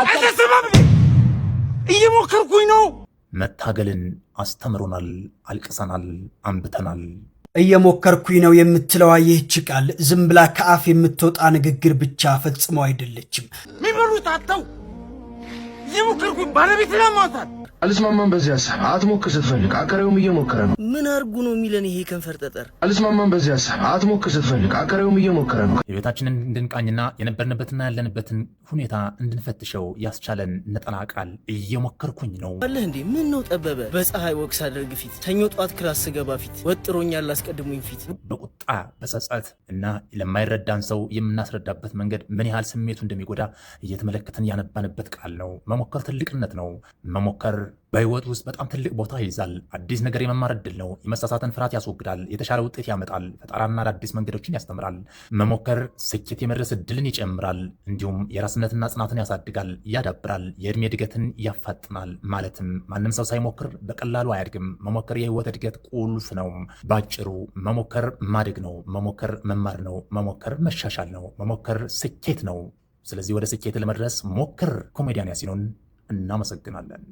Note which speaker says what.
Speaker 1: አልተሰማም እየሞከርኩኝ ነው።
Speaker 2: መታገልን አስተምሮናል፣ አልቅሰናል፣ አንብተናል።
Speaker 3: እየሞከርኩኝ ነው የምትለዋ ይህች ቃል ዝም ብላ ከአፍ የምትወጣ ንግግር ብቻ ፈጽሞ አይደለችም።
Speaker 1: ሚበሉት አጥተው እየሞከርኩኝ ባለቤት ለማውጣት
Speaker 4: አልስማማም። በዚህ ሐሳብ አትሞክር። ስትፈልግ አከሬውም እየሞከረ ነው።
Speaker 5: ምን አርጉ ነው የሚለን ይሄ ከንፈር ጠጠር?
Speaker 4: አልስማማም። በዚህ ሐሳብ አትሞክር። ስትፈልግ አከሬውም እየሞከረ ነው።
Speaker 2: የቤታችንን እንድንቃኝና የነበርንበትና ያለንበትን ሁኔታ እንድንፈትሸው ያስቻለን ነጠላ ቃል እየሞከርኩኝ ነው
Speaker 5: አለህ እንዴ? ምን ነው ጠበበ? በፀሐይ ወቅስ አደርግ ፊት ተኞ ጧት ክላስ ስገባ ፊት ወጥሮኛል አስቀድሙኝ ፊት።
Speaker 2: በቁጣ በጸጸት እና ለማይረዳን ሰው የምናስረዳበት መንገድ ምን ያህል ስሜቱ እንደሚጎዳ እየተመለከትን ያነባንበት ቃል ነው። መሞከር ትልቅነት ነው። መሞከር በህይወት ውስጥ በጣም ትልቅ ቦታ ይይዛል። አዲስ ነገር የመማር እድል ነው። የመሳሳትን ፍርሃት ያስወግዳል። የተሻለ ውጤት ያመጣል። ፈጠራና አዳዲስ መንገዶችን ያስተምራል። መሞከር ስኬት የመድረስ እድልን ይጨምራል። እንዲሁም የራስነትና ጽናትን ያሳድጋል፣ ያዳብራል፣ የእድሜ እድገትን ያፋጥናል። ማለትም ማንም ሰው ሳይሞክር በቀላሉ አያድግም። መሞከር የህይወት እድገት ቁልፍ ነው። ባጭሩ መሞከር ማደግ ነው። መሞከር መማር ነው። መሞከር መሻሻል ነው። መሞከር ስኬት ነው። ስለዚህ ወደ ስኬት ለመድረስ ሞክር። ኮሜዲያን ያሲኖን እናመሰግናለን።